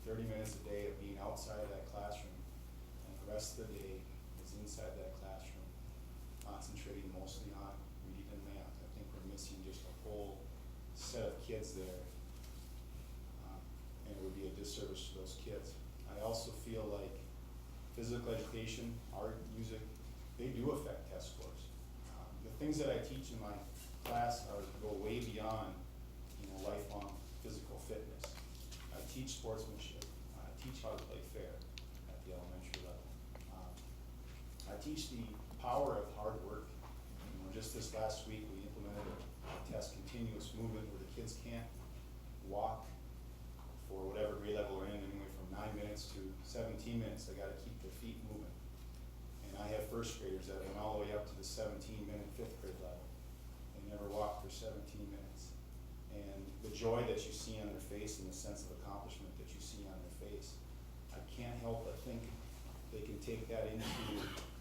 30 minutes a day of being outside of that classroom, and the rest of the day is inside that classroom, concentrating mostly on reading and math. I think we're missing just a whole set of kids there, and it would be a disservice to those kids. I also feel like physical education, art, music, they do affect test scores. The things that I teach in my class go way beyond, lifelong physical fitness. I teach sportsmanship. I teach how to play fair at the elementary level. I teach the power of hard work. Just this last week we implemented a test continuous movement where the kids can't walk for whatever grade level we're in, anyway from 9 minutes to 17 minutes. They got to keep their feet moving. And I have first graders that went all the way up to the 17-minute fifth grade level. They never walked for 17 minutes. And the joy that you see on their face and the sense of accomplishment that you see on their face, I can't help but think they can take that into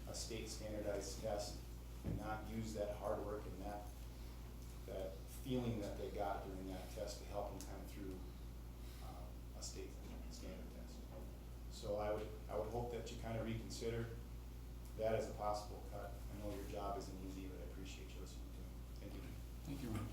a state standardized test and not use that hard work and that feeling that they got during that test to help them come through a state standard test. So I would hope that you kind of reconsider that as a possible cut. I know your job isn't easy, but I appreciate you listening to me. Thank you. Thank you, Ron.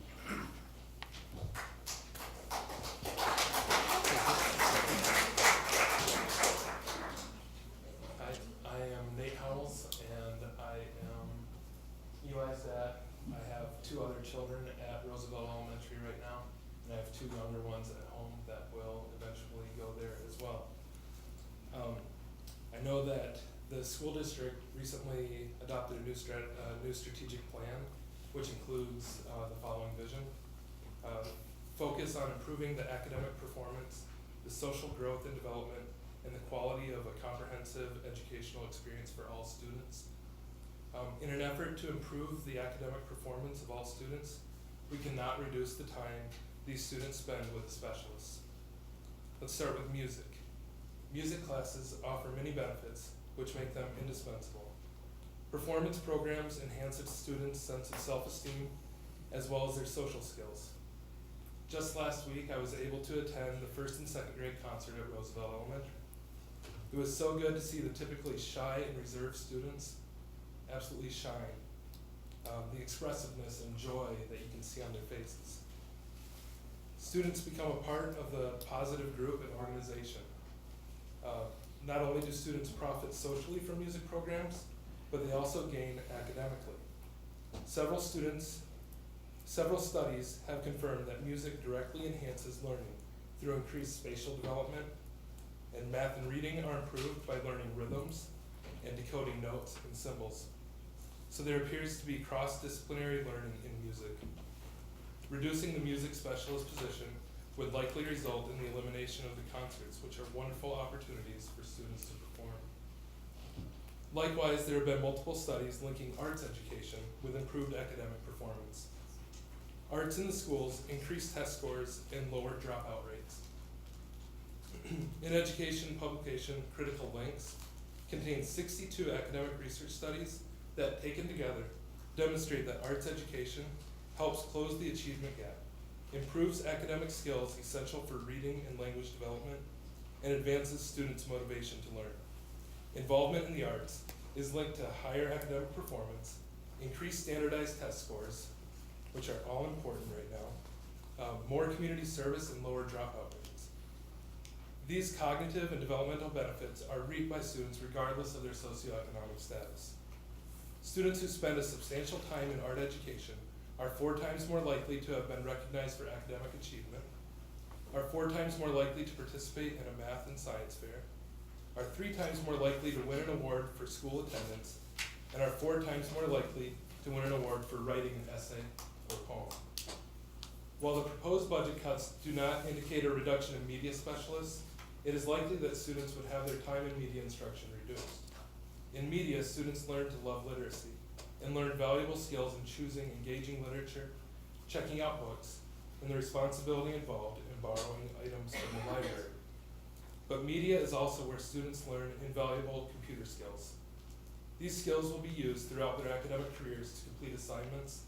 I am Nate Howells, and I am Eli's dad. I have 2 other children at Roosevelt Elementary right now, and I have 2 younger ones at home that will eventually go there as well. I know that the school district recently adopted a new strategic plan, which includes the following vision. Focus on improving the academic performance, the social growth and development, and the quality of a comprehensive educational experience for all students. In an effort to improve the academic performance of all students, we cannot reduce the time these students spend with specialists. Let's start with music. Music classes offer many benefits, which make them indispensable. Performance programs enhance a student's sense of self-esteem, as well as their social skills. Just last week, I was able to attend the 1st and 2nd grade concert at Roosevelt Elementary. It was so good to see the typically shy and reserved students absolutely shine. The expressiveness and joy that you can see on their faces. Students become a part of the positive group and organization. Not only do students profit socially from music programs, but they also gain academically. Several studies have confirmed that music directly enhances learning through increased spatial development, and math and reading are improved by learning rhythms and decoding notes and symbols. So there appears to be cross-disciplinary learning in music. Reducing the music specialist position would likely result in the elimination of the concerts, which are wonderful opportunities for students to perform. Likewise, there have been multiple studies linking arts education with improved academic performance. Arts in the schools increase test scores and lower dropout rates. In education publication, Critical Links contains 62 academic research studies that, taken together, demonstrate that arts education helps close the achievement gap, improves academic skills essential for reading and language development, and advances students' motivation to learn. Involvement in the arts is linked to higher academic performance, increased standardized test scores, which are all important right now, more community service, and lower dropout rates. These cognitive and developmental benefits are reaped by students regardless of their socioeconomic status. Students who spend a substantial time in art education are 4 times more likely to have been recognized for academic achievement, are 4 times more likely to participate in a math and science fair, are 3 times more likely to win an award for school attendance, and are 4 times more likely to win an award for writing an essay or poem. While the proposed budget cuts do not indicate a reduction in media specialists, it is likely that students would have their time in media instruction reduced. In media, students learn to love literacy and learn valuable skills in choosing engaging literature, checking out books, and the responsibility involved in borrowing items from the library. But media is also where students learn invaluable computer skills. These skills will be used throughout their academic careers to complete assignments,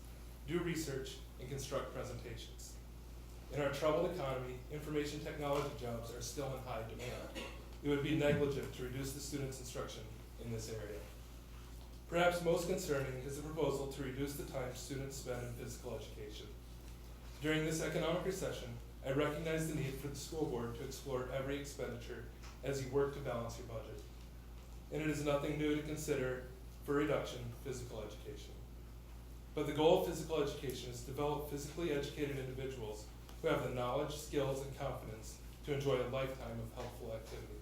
do research, and construct presentations. In our troubled economy, information technology jobs are still in high demand. It would be negligent to reduce the students' instruction in this area. Perhaps most concerning is the proposal to reduce the time students spend in physical education. During this economic recession, I recognize the need for the school board to explore every expenditure as you work to balance your budget. And it is nothing new to consider for reduction in physical education. But the goal of physical education is to develop physically educated individuals who have the knowledge, skills, and confidence to enjoy a lifetime of healthful activity.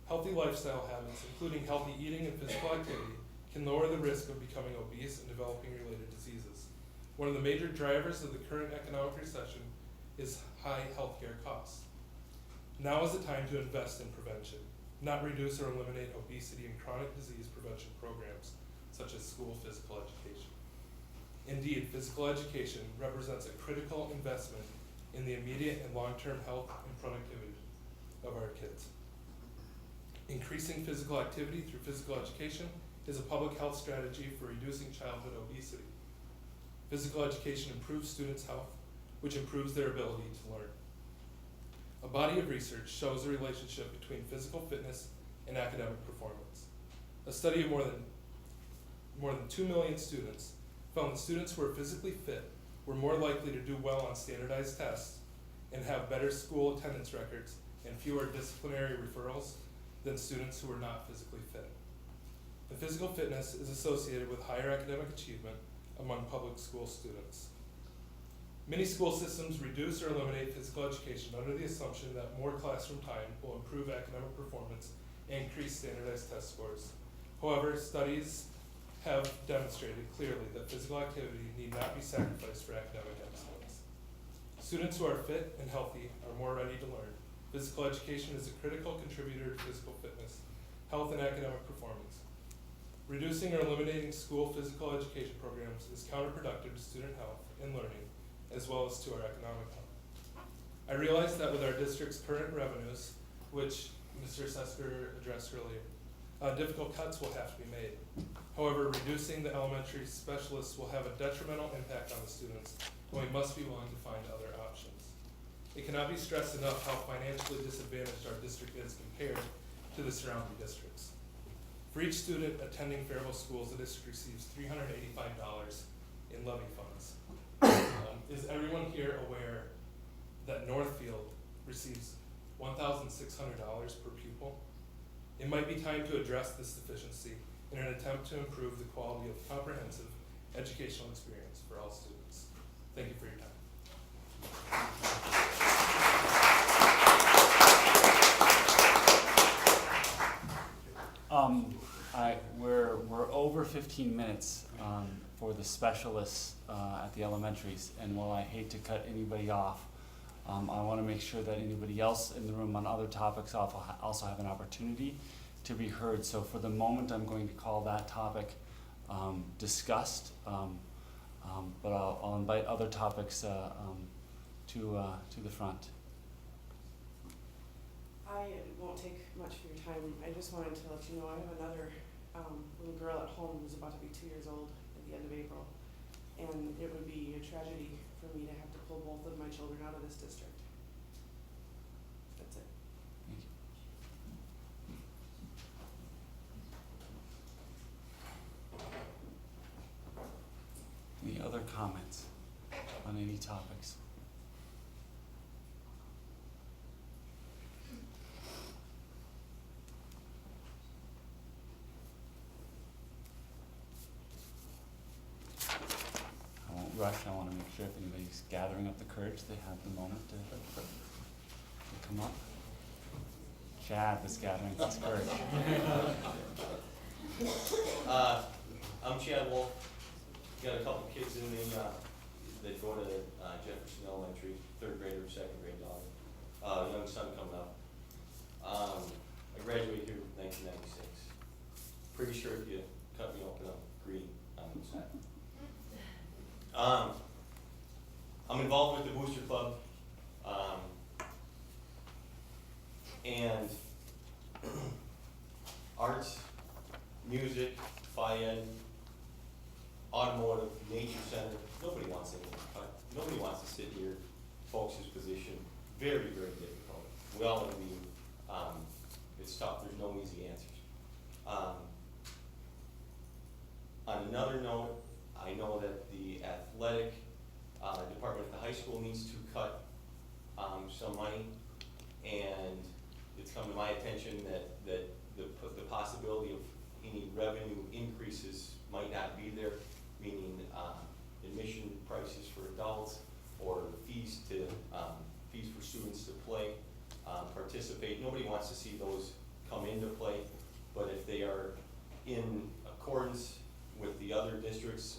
Healthy lifestyle habits, including healthy eating and physical activity, can lower the risk of becoming obese and developing related diseases. One of the major drivers of the current economic recession is high healthcare costs. Now is the time to invest in prevention, not reduce or eliminate obesity and chronic disease prevention programs, such as school physical education. Indeed, physical education represents a critical investment in the immediate and long-term health and productivity of our kids. Increasing physical activity through physical education is a public health strategy for reducing childhood obesity. Physical education improves students' health, which improves their ability to learn. A body of research shows the relationship between physical fitness and academic performance. A study of more than 2 million students found that students who were physically fit were more likely to do well on standardized tests and have better school attendance records and fewer disciplinary referrals than students who were not physically fit. And physical fitness is associated with higher academic achievement among public school students. Many school systems reduce or eliminate physical education under the assumption that more classroom time will improve academic performance and increase standardized test scores. However, studies have demonstrated clearly that physical activity need not be sacrificed for academic excellence. Students who are fit and healthy are more ready to learn. Physical education is a critical contributor to physical fitness, health, and academic performance. Reducing or eliminating school physical education programs is counterproductive to student health and learning, as well as to our economic health. I realize that with our district's current revenues, which Mr. Sesker addressed earlier, difficult cuts will have to be made. However, reducing the elementary specialists will have a detrimental impact on the students, and we must be willing to find other options. It cannot be stressed enough how financially disadvantaged our district is compared to the surrounding districts. For each student attending Faribault schools, the district receives $385 in levy funds. Is everyone here aware that Northfield receives $1,600 per pupil? It might be time to address this deficiency in an attempt to improve the quality of comprehensive educational experience for all students. Thank you for your time. We're over 15 minutes for the specialists at the elementaries, and while I hate to cut anybody off, I want to make sure that anybody else in the room on other topics also have an opportunity to be heard. So for the moment, I'm going to call that topic discussed, but I'll invite other topics to the front. I won't take much of your time. I just wanted to let you know I have another little girl at home who's about to be 2 years old at the end of April, and it would be a tragedy for me to have to pull both of my children out of this district. That's it. Thank you. Any other comments on any topics? I won't rush. I want to make sure if anybody's gathering up the courage, they have the moment to come up. Chad was gathering his courage. I'm Chad Wolf. Got a couple kids in me that go to Jefferson Elementary, 3rd grade or 2nd grade daughter. Young son coming up. I graduated here in 1996. Pretty sure if you cut me open, I'm green on the side. I'm involved with the Booster Club, and arts, music, Phi-Ed, automotive, nature center. Nobody wants to sit here folks' position very, very difficult. We all agree, it's tough, there's no easy answers. On another note, I know that the athletic department at the high school needs to cut some money, and it's come to my attention that the possibility of any revenue increases might not be there, meaning admission prices for adults or fees for students to play, participate. Nobody wants to see those come into play, but if they are in accordance with the other districts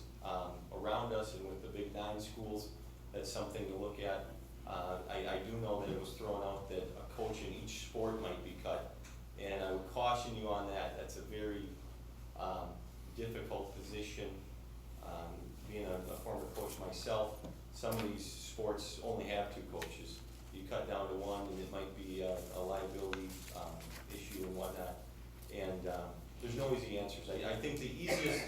around us and with the big 9 schools, that's something to look at. I do know that it was thrown out that a coach in each sport might be cut, and I would caution you on that. That's a very difficult position. Being a former coach myself, some of these sports only have 2 coaches. You cut down to 1 and it might be a liability issue and whatnot. And there's no easy answers. I think the easiest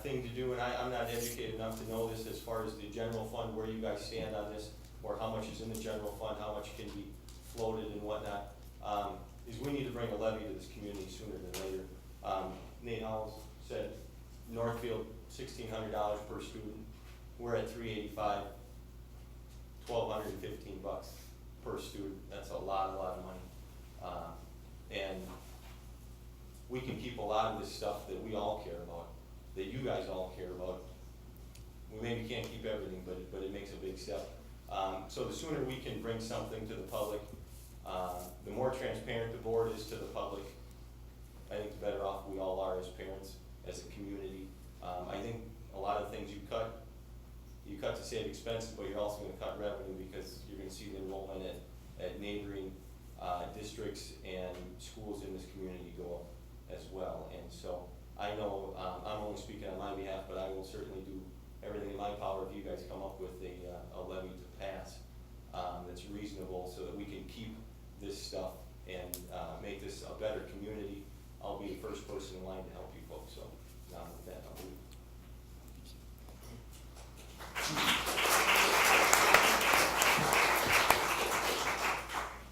thing to do, and I'm not educated enough to know this as far as the general fund, where you guys stand on this, or how much is in the general fund, how much can be floated and whatnot, is we need to bring a levy to this community sooner than later. Nate Howells said Northfield, $1,600 per student. We're at $385, $1,215 per student. That's a lot of money. And we can keep a lot of this stuff that we all care about, that you guys all care about. We maybe can't keep everything, but it makes a big step. So the sooner we can bring something to the public, the more transparent the board is to the public, I think the better off we all are as parents, as a community. I think a lot of things you cut to save expenses, but you're also going to cut revenue because you're going to see the enrollment at neighboring districts and schools in this community go up as well. And so I know I'm only speaking on my behalf, but I will certainly do everything in my power if you guys come up with a levy to pass that's reasonable, so that we can keep this stuff and make this a better community. I'll be the first person in line to help you folks. So now with that, I'll leave.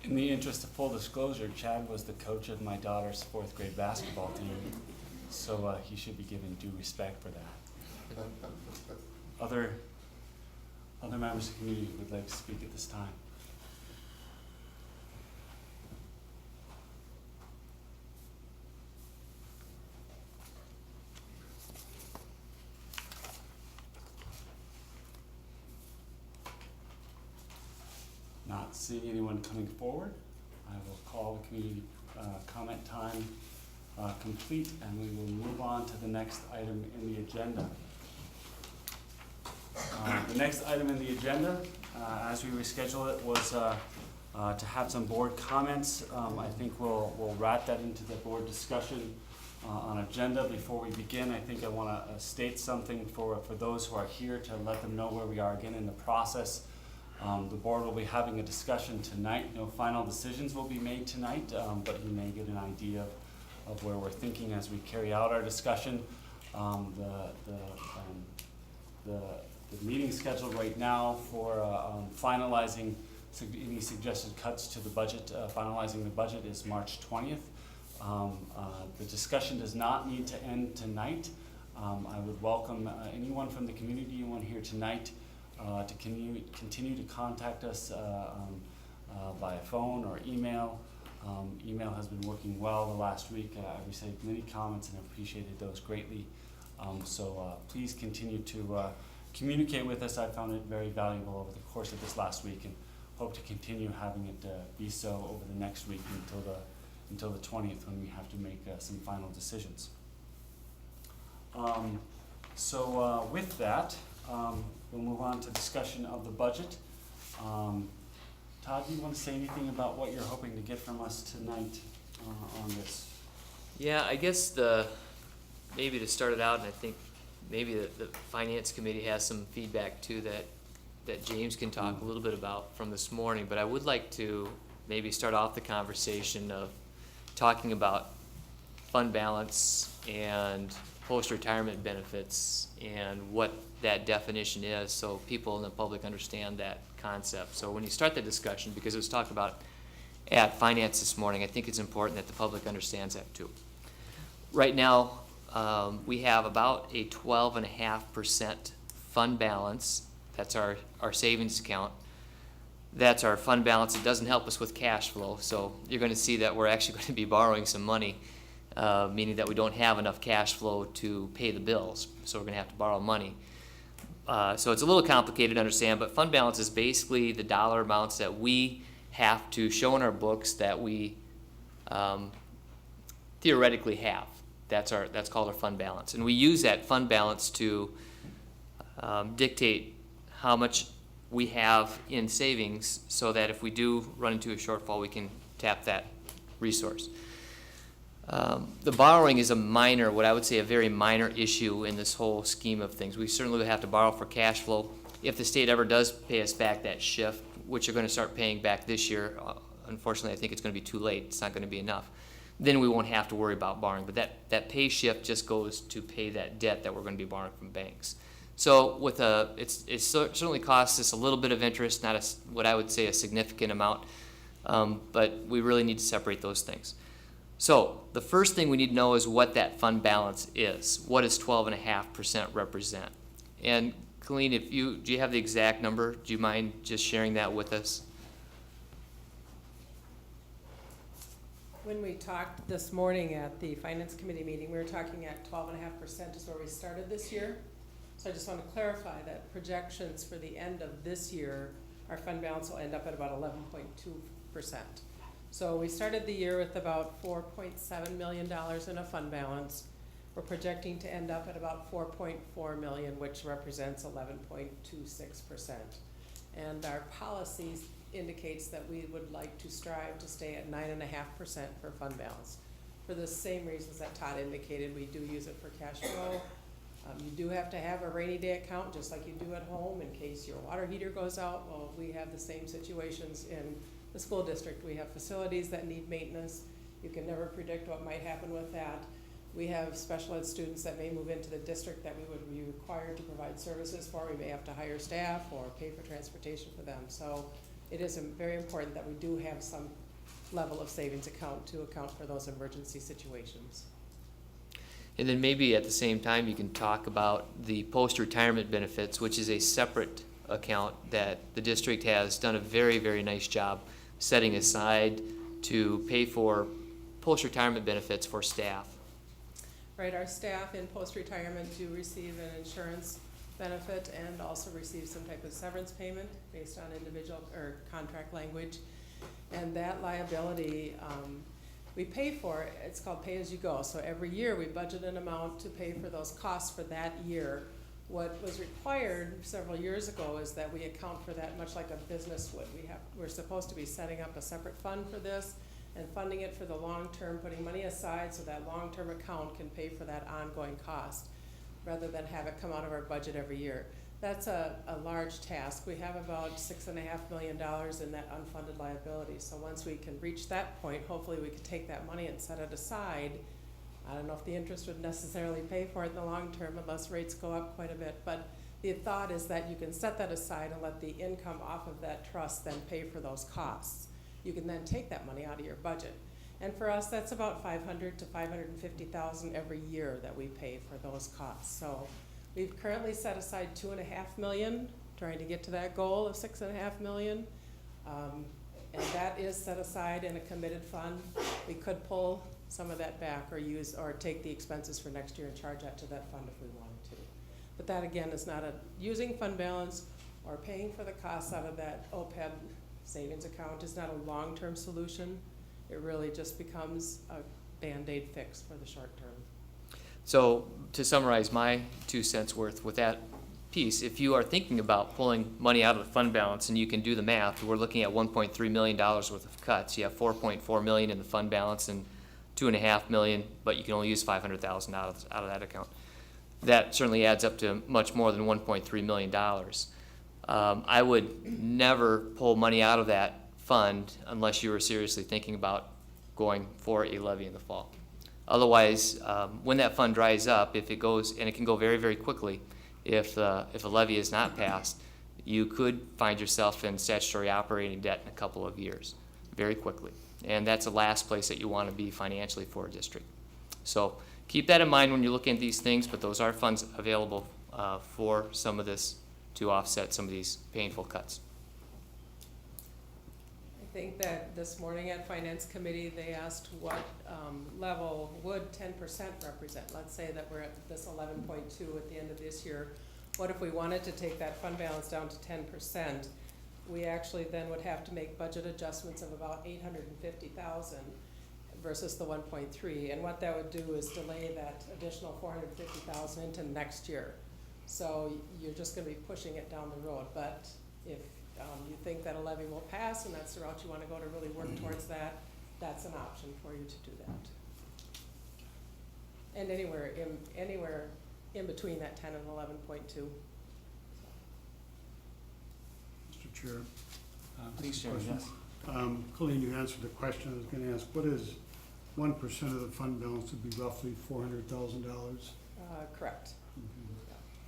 In the interest of full disclosure, Chad was the coach of my daughter's 4th grade basketball team, so he should be given due respect for that. Other members of the community would like to speak at this time. Not seeing anyone coming forward, I will call the community comment time complete, and we will move on to the next item in the agenda. The next item in the agenda, as we reschedule it, was to have some board comments. I think we'll wrap that into the board discussion on agenda. Before we begin, I think I want to state something for those who are here, to let them know where we are again in the process. The board will be having a discussion tonight. No final decisions will be made tonight, but you may get an idea of where we're thinking as we carry out our discussion. The meeting scheduled right now for finalizing any suggested cuts to the budget, finalizing the budget, is March 20th. The discussion does not need to end tonight. I would welcome anyone from the community, anyone here tonight, to continue to contact us via phone or email. Email has been working well the last week. I received many comments and appreciated those greatly. So please continue to communicate with us. I found it very valuable over the course of this last week, and hope to continue having it be so over the next week until the 20th, when we have to make some final decisions. With that, we'll move on to discussion of the budget. Todd, do you want to say anything about what you're hoping to get from us tonight on this? Yeah, I guess maybe to start it out, and I think maybe the finance committee has some feedback too that James can talk a little bit about from this morning, but I would like to maybe start off the conversation of talking about fund balance and post-retirement benefits and what that definition is, so people in the public understand that concept. So when you start that discussion, because it was talked about at finance this morning, I think it's important that the public understands that too. Right now, we have about a 12.5% fund balance. That's our savings account. That's our fund balance. It doesn't help us with cash flow, so you're going to see that we're actually going to be borrowing some money, meaning that we don't have enough cash flow to pay the bills, so we're going to have to borrow money. So it's a little complicated to understand, but fund balance is basically the dollar amounts that we have to show in our books that we theoretically have. That's called our fund balance, and we use that fund balance to dictate how much we have in savings, so that if we do run into a shortfall, we can tap that resource. The borrowing is a minor, what I would say a very minor issue in this whole scheme of things. We certainly would have to borrow for cash flow. If the state ever does pay us back that shift, which you're going to start paying back this year, unfortunately I think it's going to be too late, it's not going to be enough, then we won't have to worry about borrowing. But that pay shift just goes to pay that debt that we're going to be borrowing from banks. So with it certainly costs us a little bit of interest, not what I would say a significant amount, but we really need to separate those things. So the first thing we need to know is what that fund balance is. What does 12.5% represent? And Colleen, do you have the exact number? Do you mind just sharing that with us? When we talked this morning at the Finance Committee meeting, we were talking at 12.5% is where we started this year. So I just want to clarify that projections for the end of this year, our fund balance will end up at about 11.2%. So we started the year with about $4.7 million in a fund balance. We're projecting to end up at about $4.4 million, which represents 11.26%. And our policies indicates that we would like to strive to stay at 9.5% for fund balance. For the same reasons that Todd indicated, we do use it for cash flow. You do have to have a rainy day account, just like you do at home, in case your water heater goes out. Well, we have the same situations in the school district. We have facilities that need maintenance. You can never predict what might happen with that. We have special ed students that may move into the district that we would be required to provide services for. We may have to hire staff or pay for transportation for them. So it is very important that we do have some level of savings account to account for those emergency situations. And then maybe at the same time you can talk about the post-retirement benefits, which is a separate account that the district has done a very, very nice job setting aside to pay for post-retirement benefits for staff. Right, our staff in post-retirement do receive an insurance benefit and also receive some type of severance payment based on individual or contract language. And that liability, we pay for it. It's called pay-as-you-go. So every year we budget an amount to pay for those costs for that year. What was required several years ago is that we account for that much like a business would. We're supposed to be setting up a separate fund for this and funding it for the long term, putting money aside so that long-term account can pay for that ongoing cost rather than have it come out of our budget every year. That's a large task. We have about $6.5 million in that unfunded liability. So once we can reach that point, hopefully we can take that money and set it aside. I don't know if the interest would necessarily pay for it in the long term unless rates go up quite a bit. But the thought is that you can set that aside and let the income off of that trust then pay for those costs. You can then take that money out of your budget. And for us, that's about $500,000 to $550,000 every year that we pay for those costs. So we've currently set aside $2.5 million, trying to get to that goal of $6.5 million. And that is set aside in a committed fund. We could pull some of that back or take the expenses for next year and charge that to that fund if we wanted to. But that again is not using fund balance or paying for the costs out of that OPEB savings account is not a long-term solution. It really just becomes a Band-Aid fix for the short term. So to summarize my 2 cents worth with that piece, if you are thinking about pulling money out of the fund balance and you can do the math, we're looking at $1.3 million worth of cuts. You have $4.4 million in the fund balance and $2.5 million, but you can only use $500,000 out of that account. That certainly adds up to much more than $1.3 million. I would never pull money out of that fund unless you were seriously thinking about going for a levy in the fall. Otherwise, when that fund dries up, if it goes, and it can go very, very quickly, if a levy is not passed, you could find yourself in statutory operating debt in a couple of years, very quickly. And that's the last place that you want to be financially for a district. So keep that in mind when you're looking at these things, but those are funds available for some of this to offset some of these painful cuts. I think that this morning at Finance Committee, they asked what level would 10% represent? Let's say that we're at this 11.2 at the end of this year. What if we wanted to take that fund balance down to 10%? We actually then would have to make budget adjustments of about 850,000 versus the 1.3. And what that would do is delay that additional 450,000 into next year. So you're just gonna be pushing it down the road. But if you think that a levy will pass and that's the route you wanna go to really work towards that, that's an option for you to do that. And anywhere in between that 10 and 11.2. Mr. Chair. Please, Chair, question. yes. Colleen, you answered the question I was gonna ask. What is 1% of the fund balance would be roughly $400,000? Correct.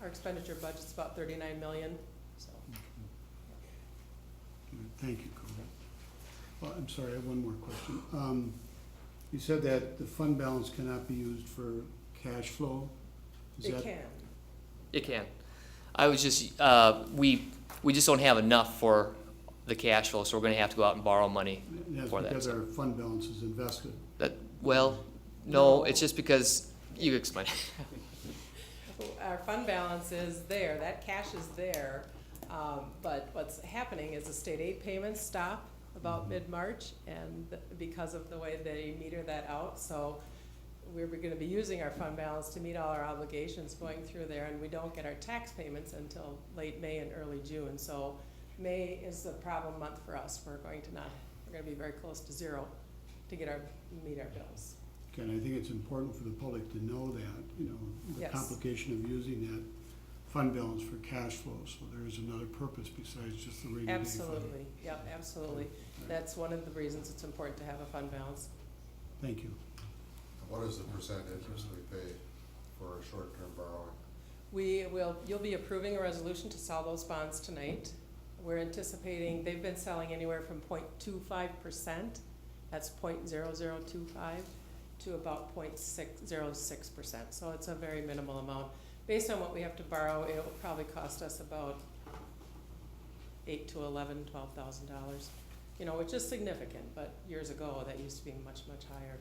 Our expenditure budget's about 39 million, so. Thank you, Colleen. Well, I'm sorry, I have one more question. You said that the fund balance cannot be used for cash flow? Is It that- can. It can. I was just, we just don't have enough for the cash flow, so we're gonna have to go out and borrow money That's for that. because our fund balance is invested. Well, no, it's just because, you explain. Our fund balance is there, that cash is there, but what's happening is the state aid payments stop about mid-March, and because of the way they meter that out, so we're gonna be using our fund balance to meet all our obligations going through there, and we don't get our tax payments until late May and early June, so May is the problem month for us. We're gonna be very close to zero to meet our bills. Okay, and I think it's important for the public to know that, the Yes. complication of using that fund balance for cash flow, so there is another purpose besides just the rainy day fund. Absolutely, yep, absolutely. That's one of the reasons it's important to have a fund balance. Thank you. What is the percent interest we pay for a short-term borrowing? You'll be approving a resolution to sell those bonds tonight. We're anticipating, they've been selling anywhere from 0.25%, that's 0.0025, to about 0.606%. So it's a very minimal amount. Based on what we have to borrow, it will probably cost us about $8,000 to $12,000, which is significant, but years ago, that used to be much, much higher.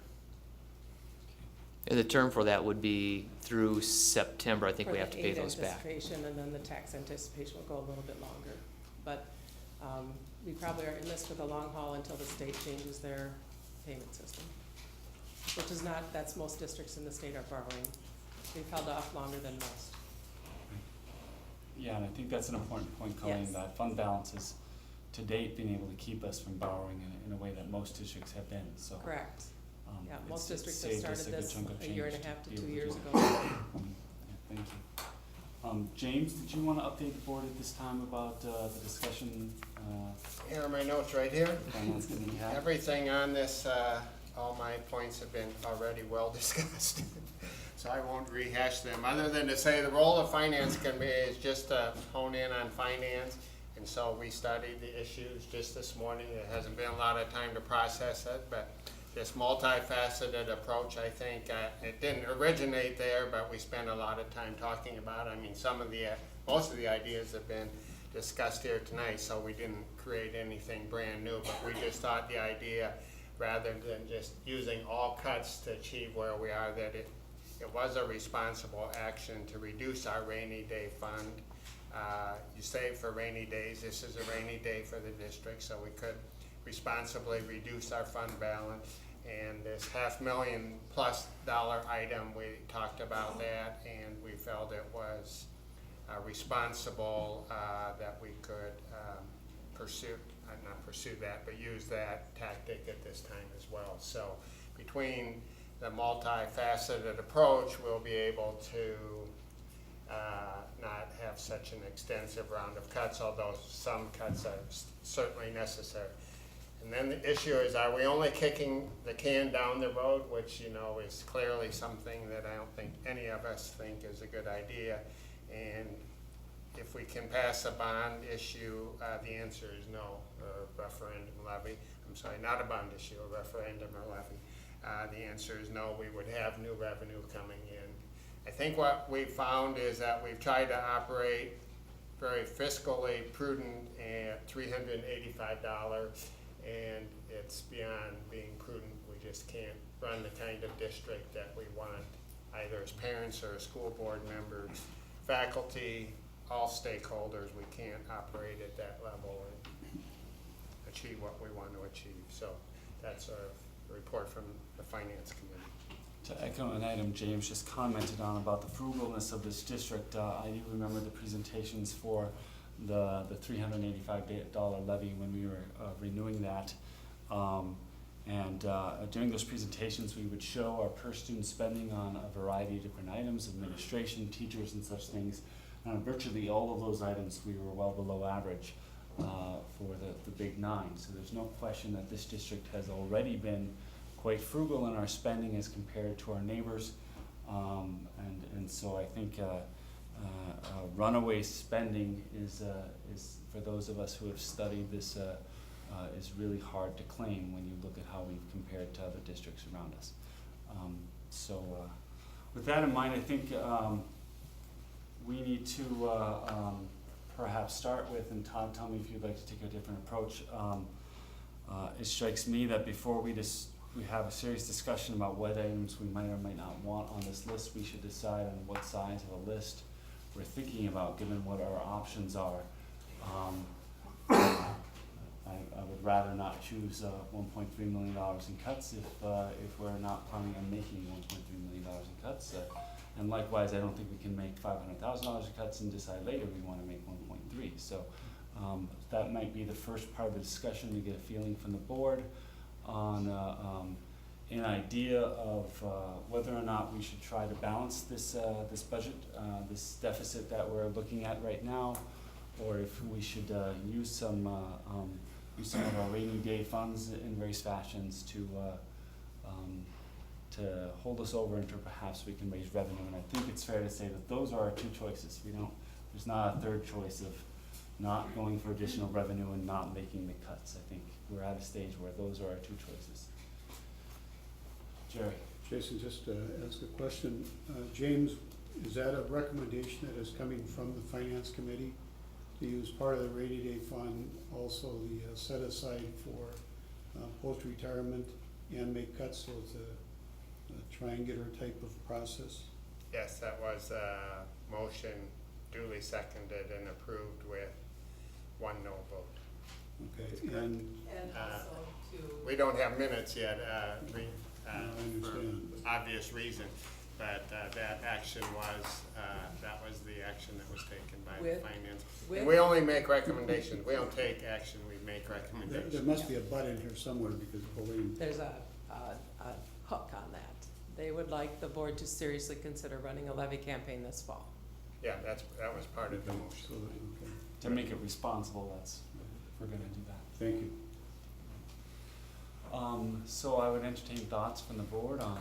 And the term for that would be through September, I think we have to pay those back. For the aid anticipation, and then the tax anticipation will go a little bit longer. But we probably are in this for the long haul until the state changes their payment system, which is not, that's most districts in the state are borrowing. We've held off longer than most. Yeah, and I think that's an important point, Colleen, Yes. that fund balance has to date been able to keep us from borrowing in a way that most districts have been, so. Correct. Yeah, it's- most it's districts have saved us started good this chunk of a year and a change half to be 2 able to years do it. ago. Yeah, thank you. James, did you want to update the board at this time about the discussion Here are my notes right here. finance committee had? Everything on this, all my points have been already well discussed. So I won't rehash them, other than to say the role of finance committee is just to hone in on finance. And so we studied the issues just this morning. There hasn't been a lot of time to process it, but this multifaceted approach, I think, it didn't originate there, but we spent a lot of time talking about it. I mean, most of the ideas have been discussed here tonight, so we didn't create anything brand new, but we just thought the idea, rather than just using all cuts to achieve where we are, that it was a responsible action to reduce our rainy day fund. You save for rainy days. This is a rainy day for the district, so we could responsibly reduce our fund balance. And this $500,000+ item, we talked about that, and we felt it was responsible that we could not pursue that, but use that tactic at this time as well. So between the multifaceted approach, we'll be able to not have such an extensive round of cuts, although some cuts are certainly necessary. And then the issue is, are we only kicking the can down the road, which, is clearly something that I don't think any of us think is a good idea. And if we can pass a bond issue, the answer is no, referendum levy. I'm sorry, not a bond issue, a referendum or levy. The answer is no, we would have new revenue coming in. I think what we found is that we've tried to operate very fiscally prudent at $385, and it's beyond being prudent. We just can't run the kind of district that we want, either as parents or as school board members, faculty, all stakeholders. We can't operate at that level and achieve what we want to achieve. So that's our report from the Finance Committee. To echo an item James just commented on about the frugalness of this district, I do remember the presentations for the $385 levy when we were renewing that. During those presentations, we would show our per student spending on a variety of different items, administration, teachers, and such things. And on virtually all of those items, we were well below average for the big nine. So there's no question that this district has already been quite frugal in our spending as compared to our neighbors. And so I think runaway spending is for those of us who have studied this is really hard to claim when you look at how we've compared to other districts around us. With that in mind, I think we need to perhaps start with, and Todd, tell me if you'd like to take a different approach. It strikes me that before we have a serious discussion about what items we might or might not want on this list, we should decide on what size of a list we're thinking about, given what our options are. I would rather not choose $1.3 million in cuts if we're not planning on making $1.3 million in cuts. And likewise, I don't think we can make $500,000 in cuts and decide later we want to make 1.3. So that might be the first part of the discussion, to get a feeling from the board on an idea of whether or not we should try to balance this budget, this deficit that we're looking at right now, or if we should use some of our rainy day funds in various fashions to hold us over until perhaps we can raise revenue. And I think it's fair to say that those are our two choices. There's not a third choice of not going for additional revenue and not making the cuts. I think we're at a stage where those are our two choices. Jerry. Jason, just to ask a question. James, is that a recommendation that is coming from the Finance Committee to use part of the rainy day fund, also the set aside for post-retirement and make cuts, so it's a triangular type of process? Yes, that was a motion duly seconded and approved with one no vote. Okay, and also we don't have minutes yet, I understand. for obvious reason, but that action was, that was the action that was taken by the With- finance. with- And we only make recommendations, we don't take action, we make There recommendations. must be a but in here somewhere, because Pauline, There's a hook on that. They would like the board to seriously consider running a levy campaign this fall. Yeah, that was part of the so, motion. okay, To make it responsible, we're gonna do that. thank you. So I would entertain thoughts from the board on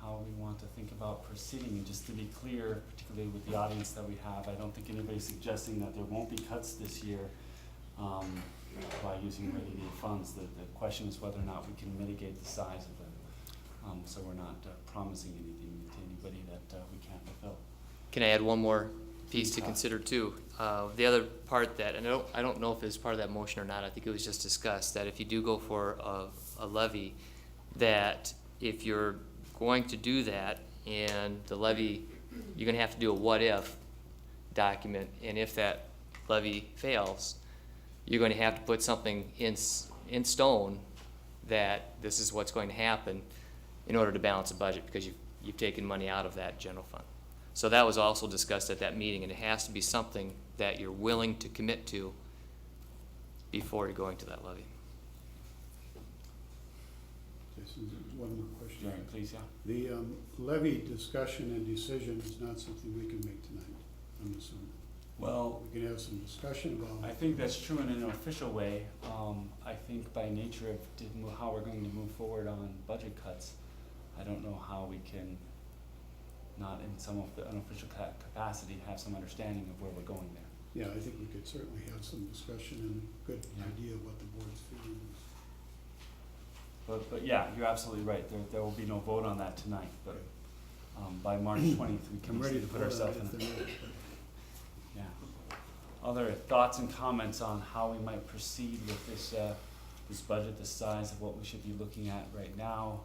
how we want to think about proceeding. And just to be clear, particularly with the audience that we have, I don't think anybody's suggesting that there won't be cuts this year by using rainy day funds. The question is whether or not we can mitigate the size of them. So we're not promising anything to anybody that we can't fulfill. Can I add one more piece to consider too? The other part that, and I don't know if it's part of that motion or not, I think it was just discussed, that if you do go for a levy, that if you're going to do that and the levy, you're gonna have to do a what if document, and if that levy fails, you're gonna have to put something in stone that this is what's going to happen in order to balance the budget, because you've taken money out of that general fund. So that was also discussed at that meeting, and it has to be something that you're willing to commit to before you're going to that levy. Jason, one more question. Jerry, please, yeah. The levy discussion and decision is not something we can make tonight, I'm assuming. Well, We can have some discussion I about, think that's true in an official way. I think by nature of how we're going to move forward on budget cuts, I don't know how we can, not in some of the unofficial capacity, have some understanding of where we're going there. yeah, I think we could certainly have some discussion and good Yeah. idea of what the board's feeling is. But yeah, you're absolutely right, there will be no vote on that tonight, but, by March 20th, we can I'm ready easily to put vote on ourselves it in if a. there is, but Yeah. Other thoughts and comments on how we might proceed with this, this budget, the size of what we should be looking at right now,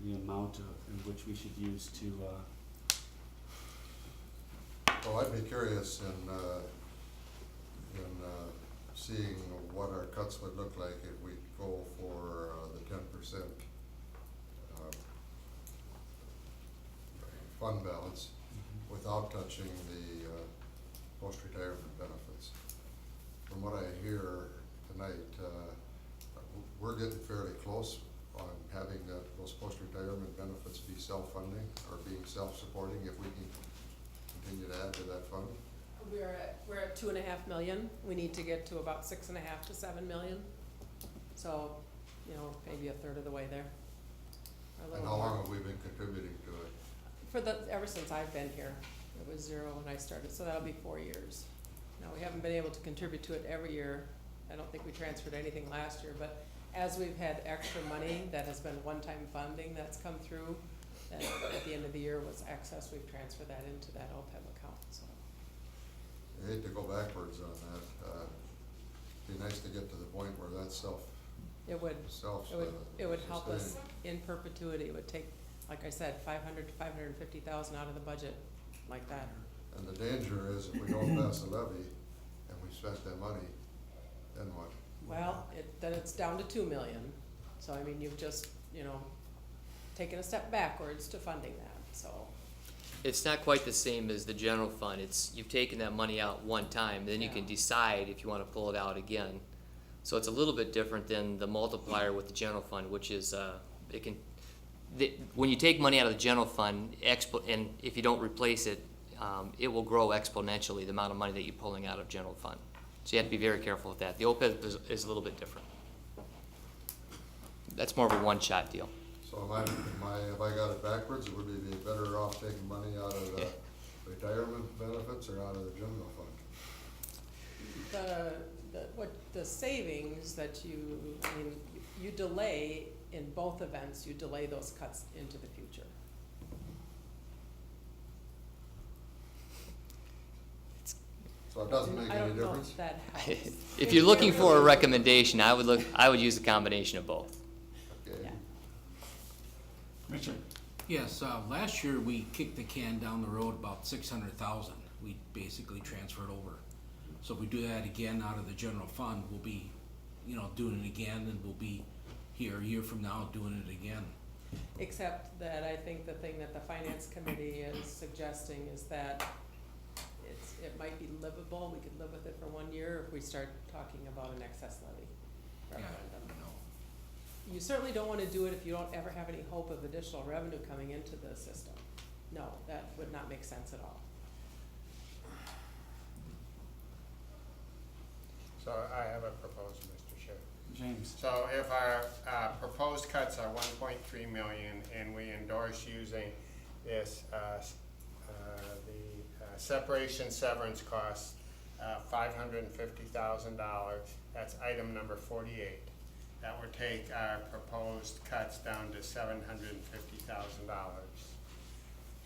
the amount in which we should use to, Well, I'd be curious in seeing what our cuts would look like if we go for the 10% fund balance without touching the post-retirement benefits. From what I hear tonight, we're getting fairly close on having those post-retirement benefits be self-funding or being self-supporting if we can continue to add to that fund. We're at 2.5 million, we need to get to about 6.5 to 7 million. So, you know, maybe a third of the way there. Or a And little how more. long have we been contributing to it? Ever since I've been here, it was 0 when I started, so that'll be 4 years. Now, we haven't been able to contribute to it every year, I don't think we transferred anything last year, but as we've had extra money that has been one-time funding that's come through, that at the end of the year was excess, we've transferred that into that OPEB account, so. I hate to go backwards on that. Be nice to get to the point where that's It would, self. it would help us sustained. in perpetuity, it would take, like I said, 500 to 550,000 out of the budget, like that. And the danger is if we don't pass a levy and we spent that money, then what? Well, then it's down to 2 million, so I mean, you've just, you know, taken a step backwards to funding that, so. It's not quite the same as the general fund. It's, you've taken that money out one time, then you can Yeah. decide if you wanna pull it out again. So it's a little bit different than the multiplier with the general fund, which is, it can, when you take money out of the general fund, and if you don't replace it, it will grow exponentially, the amount of money that you're pulling out of general fund. So you have to be very careful with that. The OPEB is a little bit different. That's more of a one-shot deal. So have I got it backwards? Would we be better off taking money out of the retirement benefits or out of the general fund? The savings that I mean, you delay, in both events, you delay those cuts into the future. So it doesn't make I any don't know difference? if that helps. If you're looking for a recommendation, I would use a combination of both. Okay. Yeah. Richard? Yes, last year we kicked the can down the road about 600,000. We basically transferred over. So if we do that again out of the general fund, we'll be, doing it again, and we'll be here a year from now doing it again. Except that I think the thing that the finance committee is suggesting is that it might be livable, we could live with it for 1 year if we start talking about an excess levy referendum. You certainly don't wanna do it if you don't ever have any hope of additional revenue coming into the system. No, that would not make sense at all. So I have a proposal, Mr. Chair. James? So if our proposed cuts are 1.3 million and we endorse using this, the separation severance costs, $550,000, that's item number 48. That would take our proposed cuts down to $750,000.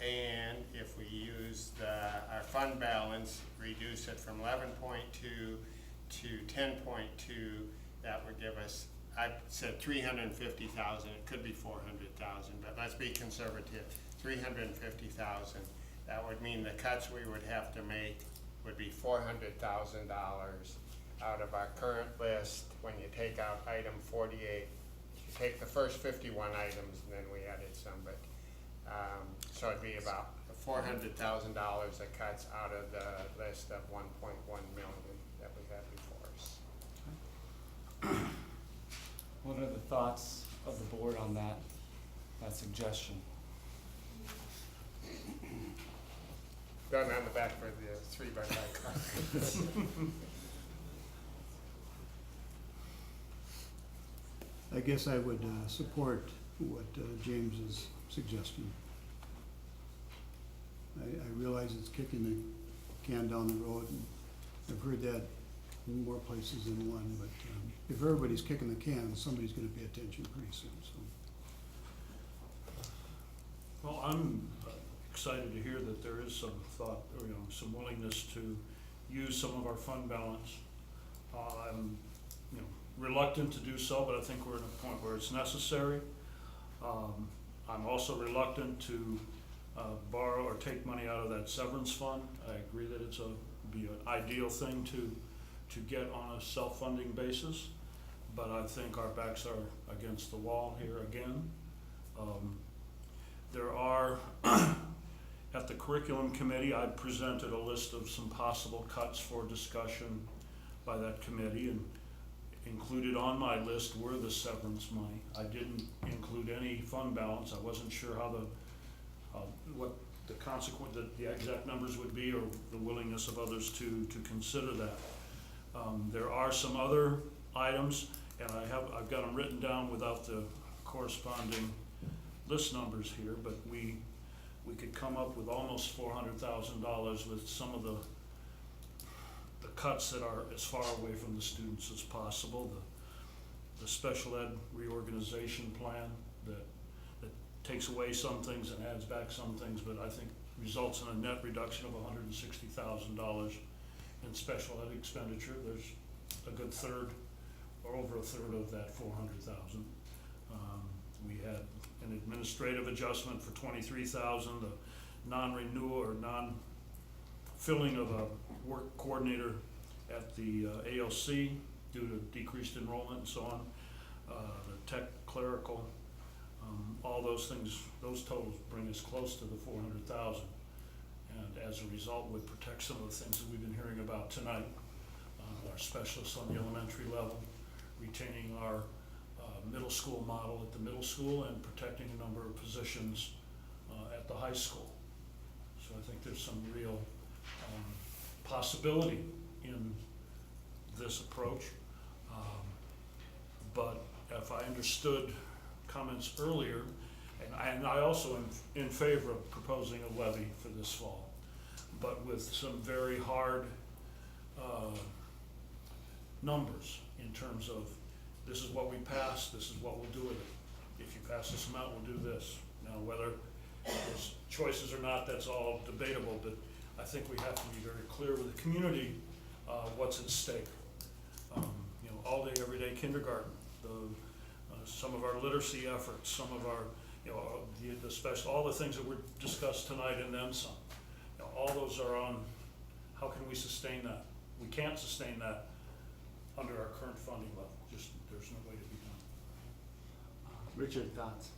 And if we use our fund balance, reduce it from 11.2 to 10.2, that would give us, I said 350,000, it could be 400,000, but let's be conservative, 350,000. That would mean the cuts we would have to make would be $400,000 out of our current list when you take out item 48. You take the first 51 items and then we added some, but, so it'd be about $400,000 of cuts out of the list of 1.1 million that we had before us. What are the thoughts of the board on that suggestion? Going on the back for the 3x5 car. I guess I would support what James is suggesting. I realize it's kicking the can down the road, and I've heard that in more places than one, but if everybody's kicking the can, somebody's gonna pay attention pretty soon, so. Well, I'm excited to hear that there is some thought, or, some willingness to use some of our fund balance. I'm, reluctant to do so, but I think we're at a point where it's necessary. I'm also reluctant to borrow or take money out of that severance fund. I agree that it's be an ideal thing to get on a self-funding basis, but I think our backs are against the wall here again. There are, at the curriculum committee, I presented a list of some possible cuts for discussion by that committee, and included on my list were the severance money. I didn't include any fund balance. I wasn't sure how what the consequence, the exact numbers would be, or the willingness of others to consider that. There are some other items, and I've got them written down without the corresponding list numbers here, but we could come up with almost $400,000 with some of the cuts that are as far away from the students as possible. The special ed reorganization plan that takes away some things and adds back some things, but I think results in a net reduction of $160,000 in special ed expenditure. There's a good third, or over a third of that $400,000. We had an administrative adjustment for $23,000, the non-renewal or non-filling of a work coordinator at the ALC due to decreased enrollment and so on, the tech clerical, all those things, those totals bring us close to the 400,000. And as a result, would protect some of the things that we've been hearing about tonight, our specialists on the elementary level, retaining our middle school model at the middle school, and protecting a number of positions at the high school. So I think there's some real possibility in this approach. But if I understood comments earlier, and I also am in favor of proposing a levy for this fall, but with some very hard numbers in terms of, this is what we passed, this is what we'll do with it. If you pass this amount, we'll do this. Now, whether there's choices or not, that's all debatable, but I think we have to be very clear with the community what's at stake. All day, everyday kindergarten, some of our literacy efforts, some of our, the special, all the things that were discussed tonight, and then some. All those are on, how can we sustain that? We can't sustain that under our current funding level. Just, there's no way to be done. Richard, thoughts?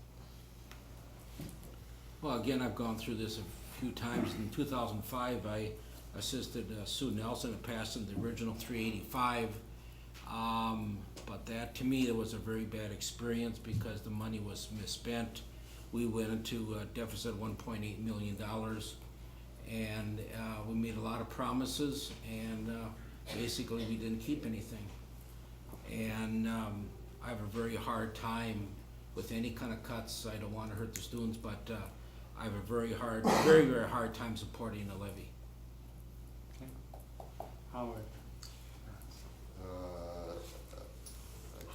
Well, again, I've gone through this a few times. In 2005, I assisted Sue Nelson in passing the original 385. But that, to me, it was a very bad experience because the money was misspent. We went into a deficit of $1.8 million, and we made a lot of promises, and basically we didn't keep anything. And I have a very hard time with any kind of cuts. I don't want to hurt the students, but I have a very, very hard time supporting a levy. Okay. Howard?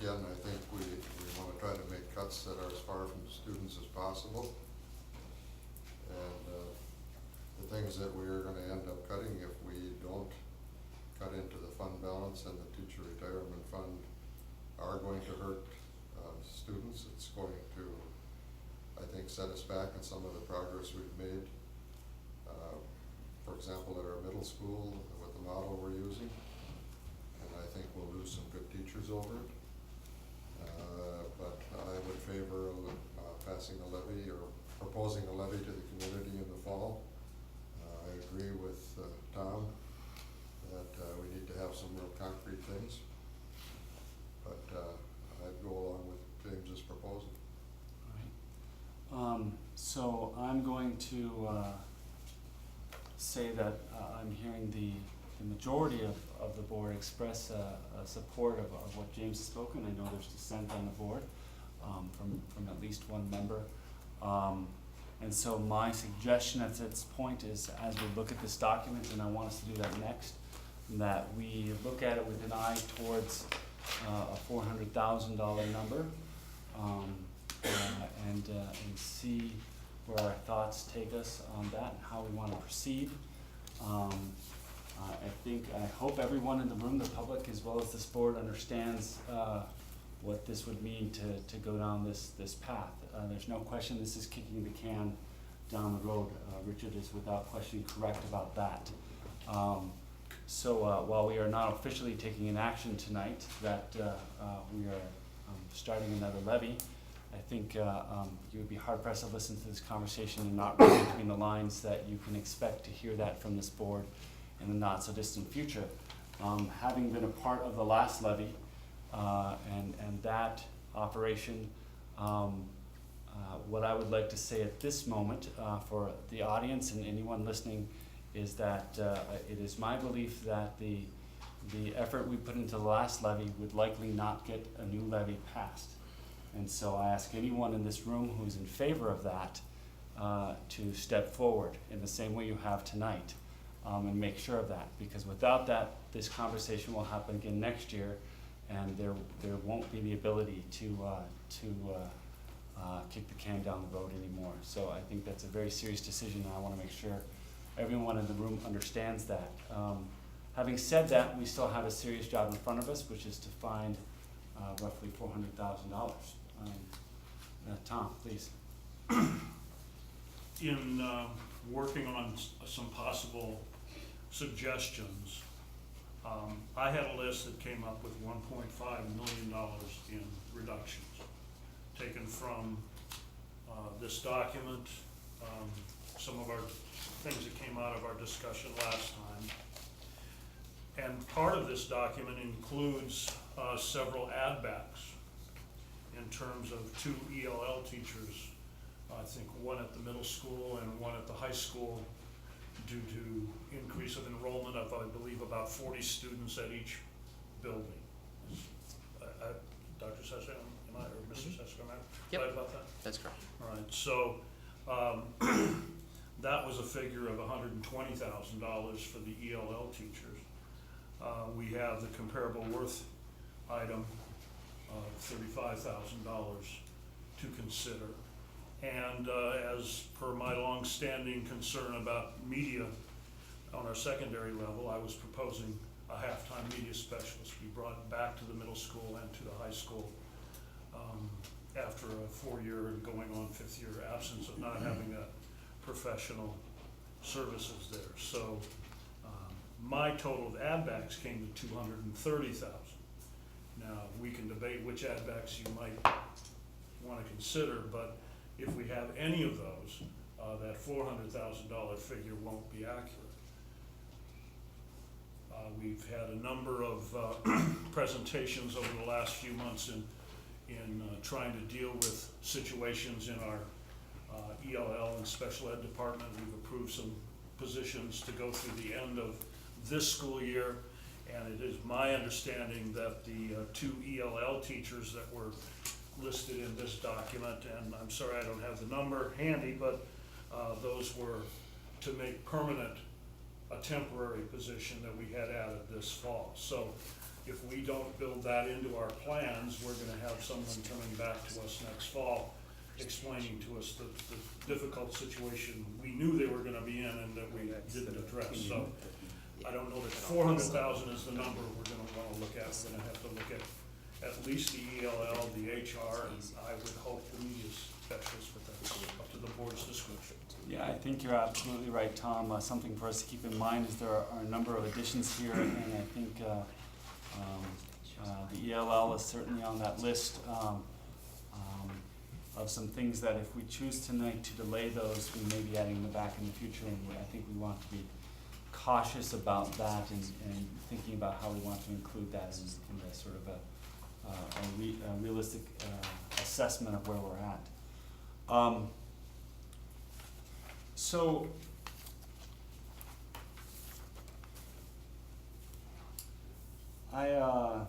Again, I think we want to try to make cuts that are as far from the students as possible. And the things that we're going to end up cutting, if we don't cut into the fund balance and the teacher retirement fund, are going to hurt students. It's going to, I think, set us back in some of the progress we've made. For example, at our middle school with the model we're using, and I think we'll lose some good teachers over it. But I would favor passing a levy or proposing a levy to the community in the fall. I agree with Tom that we need to have some real concrete things, but I'd go along with James's proposal. All right. So I'm going to say that I'm hearing the majority of the board express a support of what James has spoken. I know there's dissent on the board from at least one member. And so my suggestion at this point is, as we look at this document, and I want us to do that next, that we look at it with an eye towards a $400,000 number, and see where our thoughts take us on that and how we want to proceed. I hope everyone in the room, the public as well as this board, understands what this would mean to go down this path. There's no question this is kicking the can down the road. Richard is without question correct about that. So while we are not officially taking an action tonight that we are starting another levy, I think you would be hard pressed to listen to this conversation and not read between the lines that you can expect to hear that from this board in the not so distant future. Having been a part of the last levy and that operation, what I would like to say at this moment for the audience and anyone listening is that it is my belief that the effort we put into the last levy would likely not get a new levy passed. And so I ask anyone in this room who's in favor of that to step forward in the same way you have tonight, and make sure of that, because without that, this conversation will happen again next year, and there won't be the ability to kick the can down the road anymore. So I think that's a very serious decision, and I want to make sure everyone in the room understands that. Having said that, we still have a serious job in front of us, which is to find roughly $400,000. Tom, please. In working on some possible suggestions, I had a list that came up with $1.5 million in reductions, taken from this document, some of our things that came out of our discussion last time. And part of this document includes several add-backs in terms of 2 ELL teachers, I think one at the middle school and one at the high school, due to increase of enrollment of, I believe, about 40 students at each building. Dr. Seska, am I, or Mr. Seska, am I right about that? That's correct. All right, so that was a figure of $120,000 for the ELL teachers. We have the comparable worth item of $35,000 to consider. And as per my long-standing concern about media on our secondary level, I was proposing a half-time media specialist be brought back to the middle school and to the high school after a 4-year and going on 5th year absence of not having a professional services there. So my total of add-backs came to $230,000. Now, we can debate which add-backs you might want to consider, but if we have any of those, that $400,000 figure won't be accurate. We've had a number of presentations over the last few months in trying to deal with situations in our ELL and special ed department. We've approved some positions to go through the end of this school year, and it is my understanding that the 2 ELL teachers that were listed in this document, and I'm sorry I don't have the number handy, but those were to make permanent a temporary position that we had added this fall. So if we don't build that into our plans, we're going to have someone coming back to us next fall explaining to us the difficult situation we knew they were going to be in and that we didn't address. So I don't know that 400,000 is the number we're going to want to look at. We're going to have to look at least the ELL, the HR, and I would hope the media specialist, but that's up to the board's discretion. Yeah, I think you're absolutely right, Tom. Something for us to keep in mind is there are a number of additions here, and I think the ELL is certainly on that list of some things that if we choose tonight to delay those, we may be adding them back in the future, and I think we want to be cautious about that and thinking about how we want to include that in a sort of a realistic assessment of where we're at. So I'm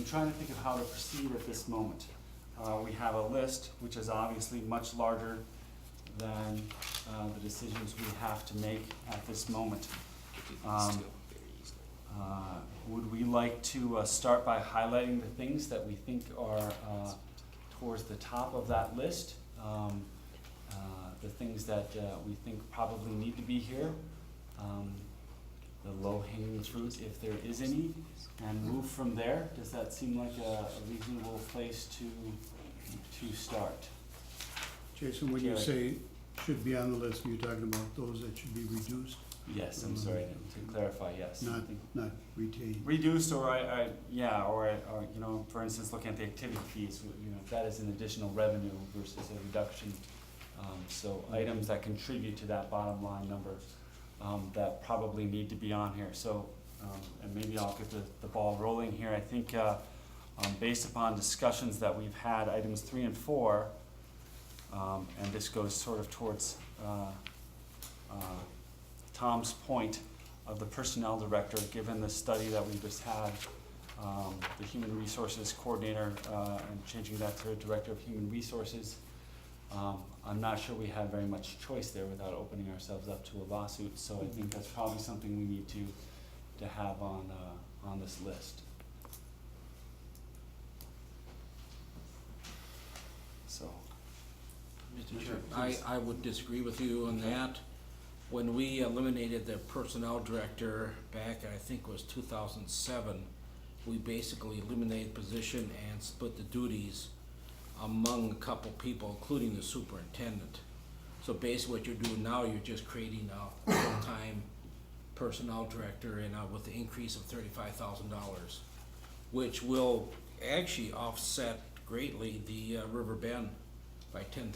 trying to think of how to proceed at this moment. We have a list which is obviously much larger than the decisions we have to make at this moment. Would we like to start by highlighting the things that we think are towards the top of that list? The things that we think probably need to be here, the low-hanging fruit, if there is any, and move from there. Does that seem like a reasonable place to start? Jason, when you Jerry. say should be on the list, you're talking about those that should be reduced, Yes, I'm sorry, to clarify, yes. I think not retained. reduced, or or, you know, for instance, looking at the activity fees, you know, that is an additional revenue versus a reduction. So items that contribute to that bottom line number, that probably need to be on here. So, and maybe I'll get the ball rolling here. I think, based upon discussions that we've had, items 3 and 4, and this goes sort of towards, Tom's point of the personnel director, given the study that we just had, the human resources coordinator, and changing that to director of human resources. I'm not sure we have very much choice there without opening ourselves up to a lawsuit, so I think that's probably something we need to have on this list. So. Mr. Chair, I would disagree with you on that. When we eliminated the personnel director back, I think it was 2007, we basically eliminated position and split the duties among a couple people, including the superintendent. So basically what you're doing now, you're just creating a full-time personnel director and with the increase of $35,000, which will actually offset greatly the River Bend by $10,000.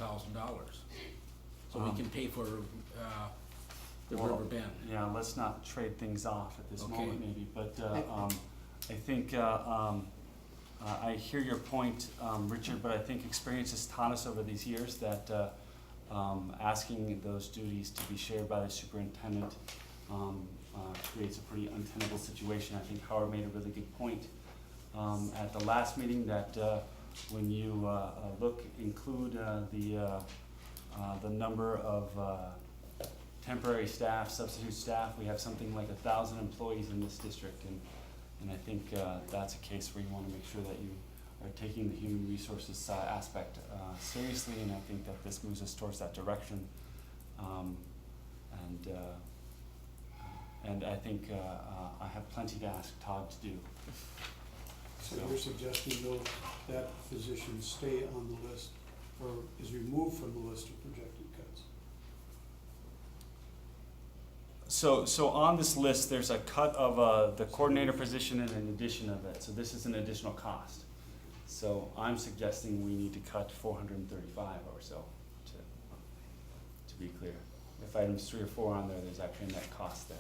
So we can pay for the Well, River Bend. Yeah, let's not trade things off at this Okay. moment maybe, but I think I hear your point, Richard, but I think experience has taught us over these years that asking those duties to be shared by the superintendent creates a pretty untenable situation. I think Howard made a really good point at the last meeting that when you include the number of temporary staff, substitute staff, we have something like 1,000 employees in this district, and I think that's a case where you want to make sure that you are taking the human resources aspect seriously, and I think that this moves us towards that direction. And I think I have plenty to ask Todd to do. So you're suggesting though that position stay on the list or is removed from the list of projected cuts? So on this list, there's a cut of the coordinator position and an addition of it. So this is an additional cost. So I'm suggesting we need to cut 435 or so, to be clear. If items 3 or 4 on there, there's actually a net cost there.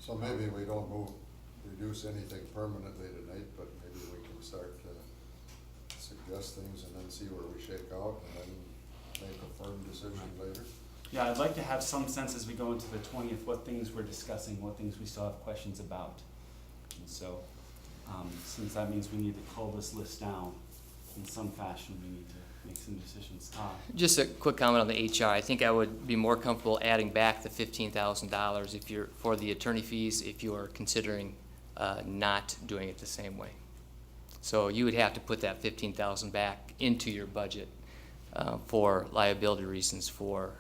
So maybe we don't reduce anything permanently tonight, but maybe we can start to suggest things and then see where we shake out and then make a firm decision later. Yeah, I'd like to have some sense as we go into the 20th what things we're discussing, what things we still have questions about. And so, since that means we need to cull this list down in some fashion, we need to make some decisions. Just a quick comment on the HR. I think I would be more comfortable adding back the $15,000 if you're, for the attorney fees, if you are considering not doing it the same way. So you would have to put that $15,000 back into your budget for liability reasons for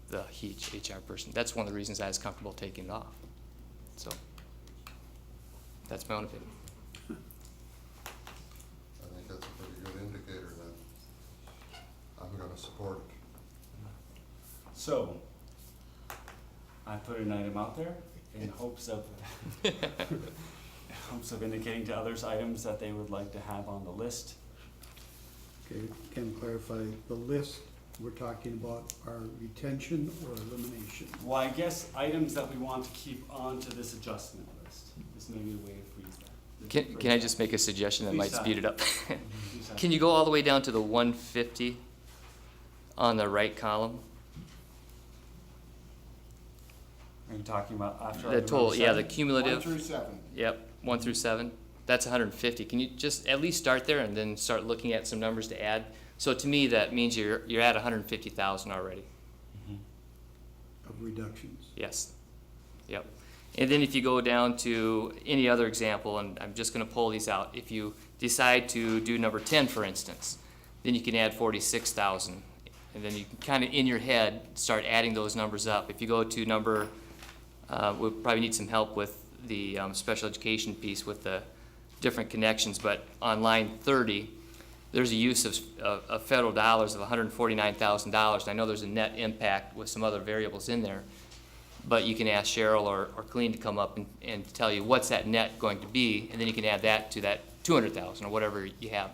the HR person. That's one of the reasons I was comfortable taking it off. So that's my own opinion. I think that's a pretty good indicator then. I'm gonna support it. So, I put an item out there in hopes of indicating to others items that they would like to have on the list. Okay, can clarify, the list we're talking about are retention or elimination? Well, I guess items that we want to keep onto this adjustment list. This may be a way to freeze that. Can I just make a suggestion that might Please, speed it up? Please, Can you go all the way down to the 150 on the right column? Are you talking about after? The item total, number yeah, the 7? cumulative. 1 through 7. Yep, 1 through 7. That's 150. Can you just at least start there and then start looking at some numbers to add? So to me, that means you're at 150,000 already. Mhm. Of reductions? Yes. Yep. And then if you go down to any other example, and I'm just gonna pull these out, if you decide to do number 10, for instance, then you can add 46,000. And then you can kind of in your head start adding those numbers up. If you go to number, we'll probably need some help with the special education piece with the different connections, but on line 30, there's a use of federal dollars of $149,000. I know there's a net impact with some other variables in there, but you can ask Cheryl or Colleen to come up and tell you what's that net going to be, and then you can add that to that 200,000 or whatever you have.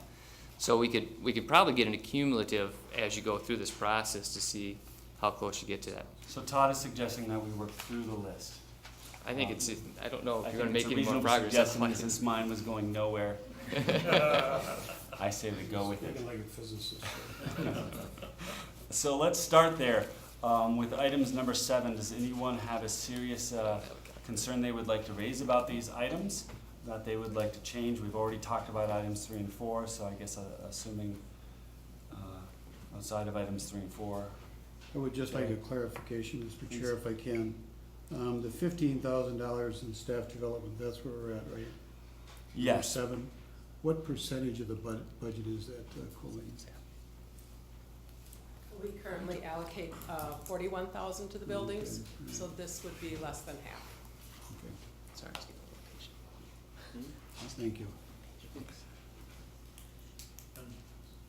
So we could probably get an accumulative as you go through this process to see how close you get to that. So Todd is suggesting that we work through the list. I think I don't know if you're gonna I think make it's a any more reasonable progress. That's suggestion fine. since mine was going nowhere. I say we go with it. Thinking like a physicist. So let's start there with items number 7. Does anyone have a serious concern they would like to raise about these items that they would like to change? We've already talked about items 3 and 4, so I guess assuming outside of items 3 and 4. I would just like a clarification, Mr. Chair, if I can. The $15,000 in staff development, that's where we're at, right? Yes. Number 7. What percentage of the budget is that, Colleen? We currently allocate 41,000 to the buildings, so this would be less than half. Okay, Sorry. thank you. And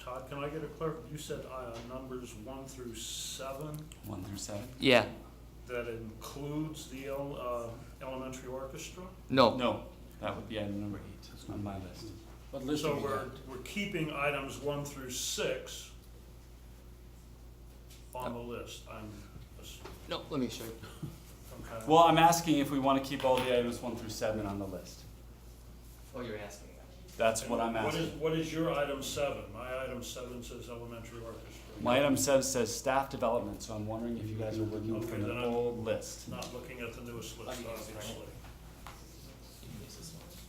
Todd, can I get a you said numbers 1 through 7, 1 through 7? Yeah. that includes the elementary orchestra? No. No, that would be item number 8 on my list. What list So do we got? we're keeping items 1 through 6 on the list. No, let me show you. Okay. Well, I'm asking if we want to keep all the items 1 through 7 on the list. Oh, you're asking. That's what I'm asking. What is your item 7? My item 7 says elementary orchestra. My item says staff development, so I'm wondering if you guys are working Okay, from then the I'm- old list. Not looking at the newest list, obviously.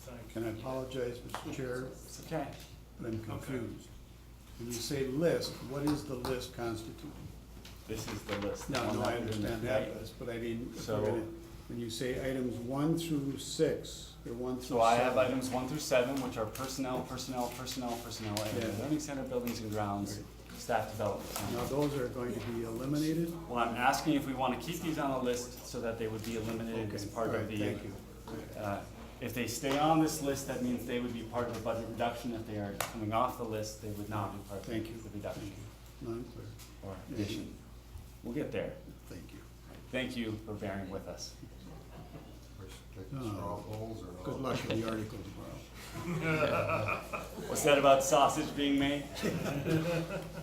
Thank you. And I apologize, Mr. Chair, It's okay. but I'm confused. When you say list, what is the list constituting? This is the list. No, the one I that- understand that list, but I mean, if So- we're gonna, when you say items 1 through 6, they're 1 through 7. So I have items 1 through 7, which are personnel, and Yeah. learning center, buildings and grounds, staff development. Now, those are going to be eliminated? Well, I'm asking if we want to keep these on the list so that they would be eliminated as Okay, part all of right, the. thank you. If they stay on this list, that means they would be part of the budget reduction. If they are coming off the list, they would not be part of Thank you. the reduction No, I'm clear. or addition. We'll get there. Thank you. Thank you for bearing with us. We should take the straw polls or no? Good luck with the article tomorrow. What's that about sausage being made?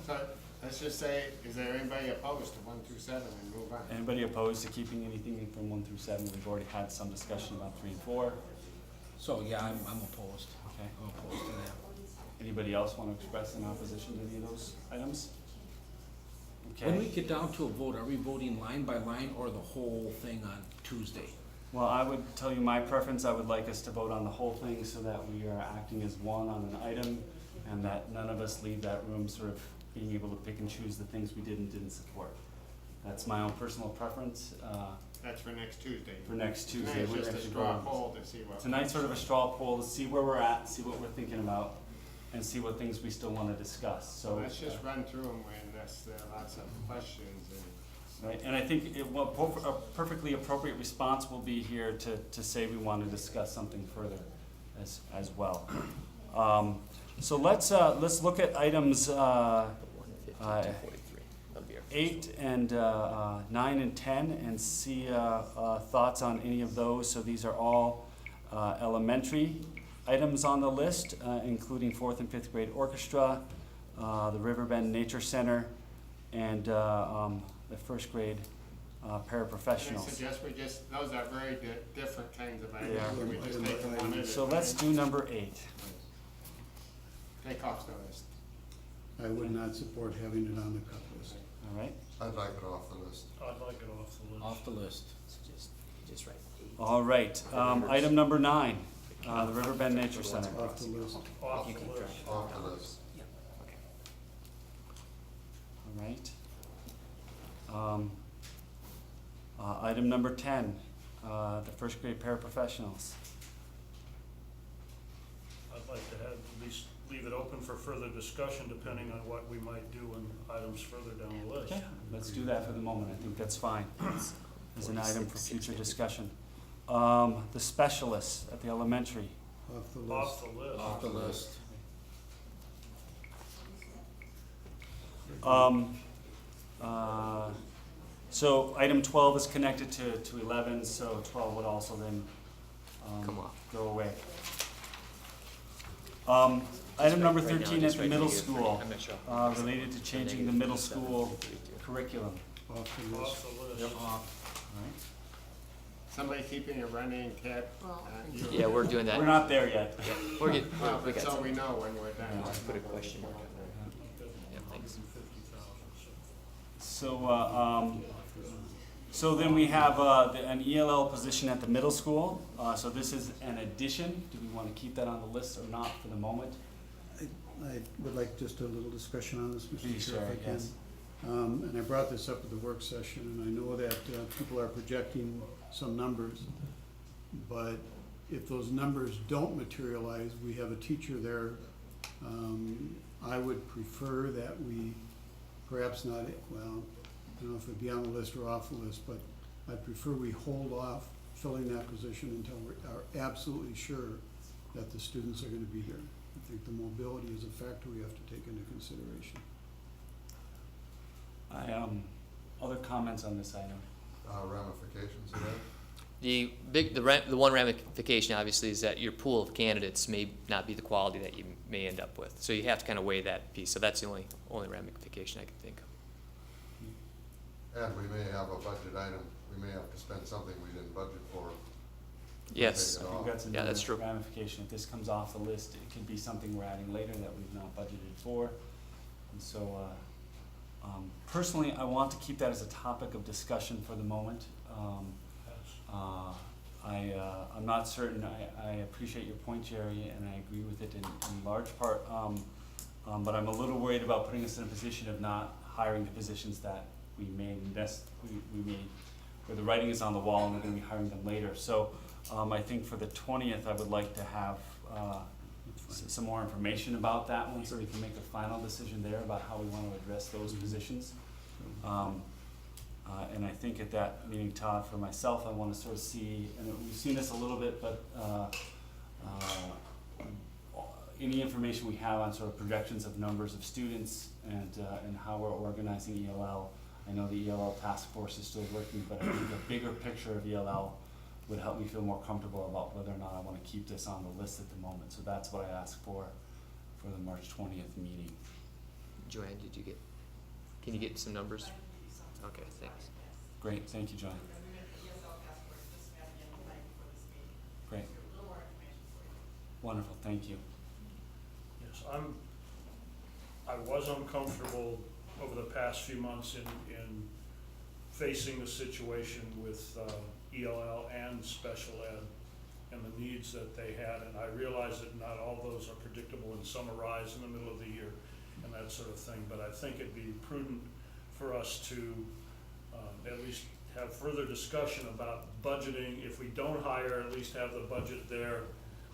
So, let's just say, is there anybody opposed to 1 through 7 and move on? Anybody opposed to keeping anything from 1 through 7? We've already had some discussion about 3 and 4. So, yeah, I'm opposed. Okay. I'm opposed to that. Anybody else want to express an opposition to any of those items? When we Okay. get down to a vote, are we voting line by line or the whole thing on Tuesday? Well, I would tell you my preference, I would like us to vote on the whole thing so that we are acting as one on an item and that none of us leave that room sort of being able to pick and choose the things we did and didn't support. That's my own personal preference That's for next Tuesday. for next Tuesday. Tonight's We're just a actually straw voting- poll to see what. Tonight's sort of a straw poll to see where we're at, see what we're thinking about, and see what things we still want to discuss, so. Let's just run through them when there are lots of questions and. Right, and I think a perfectly appropriate response will be here to say we want to discuss something further as well. So let's look at items 8 and 9 and 10 and see thoughts on any of those. So these are all elementary items on the list, including 4th and 5th grade orchestra, the Riverbend Nature Center, and the 1st grade And I paraprofessionals. suggest those are very different kinds of They items. are. Can we just take them one at a So time? let's do number 8. Take off the list. I would not support having it on the cut list. All right. I'd like it off the list. I'd like it off the list. Off the list. Just write 8. All right. Item number 9, the Riverbend Nature Center. Off the list. Off You the can list. drop Off the list. All right. Item number 10, the first grade paraprofessionals. I'd like to have, at least leave it open for further discussion depending on what we might do in items further down the list. Okay, let's do that for the moment, I think that's fine, as an item for future discussion. The specialists at the elementary. Off the list. Off the list. Off the list. So item 12 is connected to 11, so 12 would also then Come off. go away. Item number Right now, 13 at just the right middle here, school, I'm not sure. related to changing the middle school curriculum. Off the list. Off the list. Alright. Somebody keeping a running tab? You? Yeah, we're doing that. We're not there yet. Yeah, we're getting, Well, we but got so some. we know when we're done. Just put a question mark on there. Yeah, thanks. So then we have an ELL position at the middle school. So this is an addition. Do we want to keep that on the list or not for the moment? I would like just a little discussion on this, Mr. Please, Chair, if sir, I can. yes. And I brought this up at the work session, and I know that people are projecting some numbers, but if those numbers don't materialize, we have a teacher there. I would prefer that we perhaps not, well, I don't know if it'd be on the list or off the list, but I'd prefer we hold off filling that position until we are absolutely sure that the students are gonna be here. I think the mobility is a factor we have to take into consideration. Other comments on this item? Ramifications of that? The one ramification obviously is that your pool of candidates may not be the quality that you may end up with. So you have to kind of weigh that piece. So that's the only ramification I can think of. And we may have a budget item, we may have to spend something we didn't budget for. Yes. Take I it think off. that's Yeah, another that's true. ramification. If this comes off the list, it could be something we're adding later that we've not budgeted for. And so, personally, I want to keep that as a topic of discussion for the moment. I'm not certain, I appreciate your point, Jerry, and I agree with it in large part. But I'm a little worried about putting us in a position of not hiring the positions that we may where the writing is on the wall and we're gonna be hiring them later. So, I think for the 20th, I would like to have, some more information about that one, so we can make a final decision there about how we want to address those positions. And I think at that meeting, Todd, for myself, I want to sort of see, and we've seen this a little bit, but any information we have on sort of projections of numbers of students and how we're organizing ELL. I know the ELL task force is still working, but I think a bigger picture of ELL would help me feel more comfortable about whether or not I want to keep this on the list at the moment. So that's what I asked for the March 20th meeting. Joanne, can you get some numbers? Okay, thanks. Great, thank you, John. Great. Wonderful, thank you. Yes, I was uncomfortable over the past few months in facing the situation with ELL and special ed and the needs that they had, and I realize that not all those are predictable and some arise in the middle of the year and that sort of thing, but I think it'd be prudent for us to at least have further discussion about budgeting. If we don't hire, at least have the budget there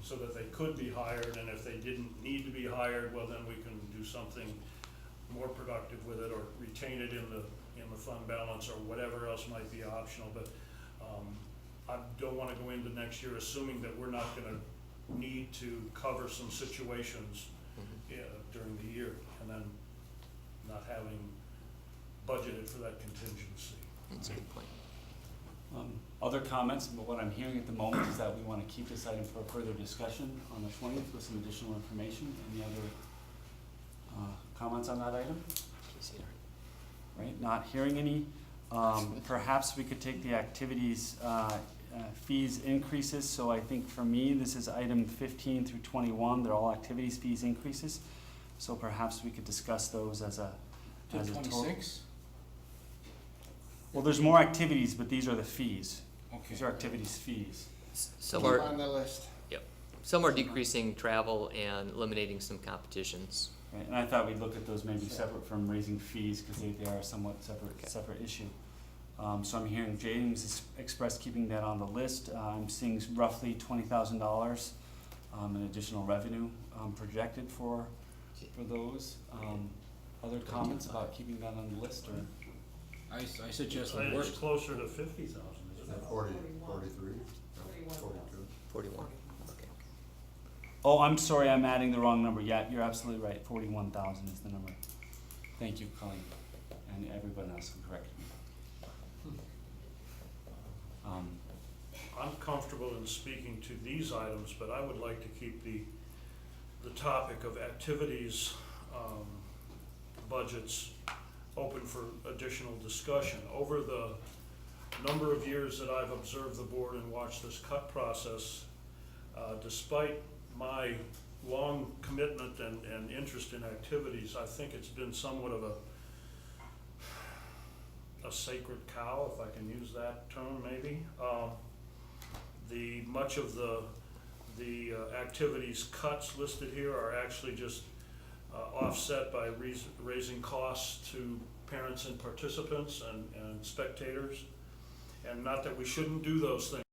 so that they could be hired, and if they didn't need to be hired, well, then we can do something more productive with it or retain it in the fund balance or whatever else might be optional. But I don't want to go into next year assuming that we're not going to need to cover some situations during the year and then not having budgeted for that contingency. That's a good point. Other comments, but what I'm hearing at the moment is that we want to keep this item for further discussion on the 20th with some additional information. Any other comments on that item? Right, not hearing any. Perhaps we could take the activities fees increases. So I think for me, this is item 15 through 21. They're all activities fees increases. So perhaps we could discuss those as a total. 26? Well, there's more activities, but these are the fees. Okay. These are activities fees. Some Keep are, on the list. some are decreasing travel and eliminating some competitions. Right, and I thought we'd look at those maybe separate from raising fees, because they are a somewhat Okay. separate issue. So I'm hearing James express keeping that on the list. I'm seeing roughly $20,000 in additional revenue projected for those. Other comments about keeping that on the list, or? I suggest the It's worst, closer to 50,000, isn't it? 43? No, 42. 41, okay. Oh, I'm sorry, I'm adding the wrong number. Yeah, you're absolutely right. 41,000 is the number. Thank you, Colleen, and everyone else who corrected me. I'm comfortable in speaking to these items, but I would like to keep the topic of activities, budgets open for additional discussion. Over the number of years that I've observed the board and watched this cut process, despite my long commitment and interest in activities, I think it's been somewhat of a sacred cow, if I can use that term maybe. Much of the activities cuts listed here are actually just offset by raising costs to parents and participants and spectators. And not that we shouldn't do those things.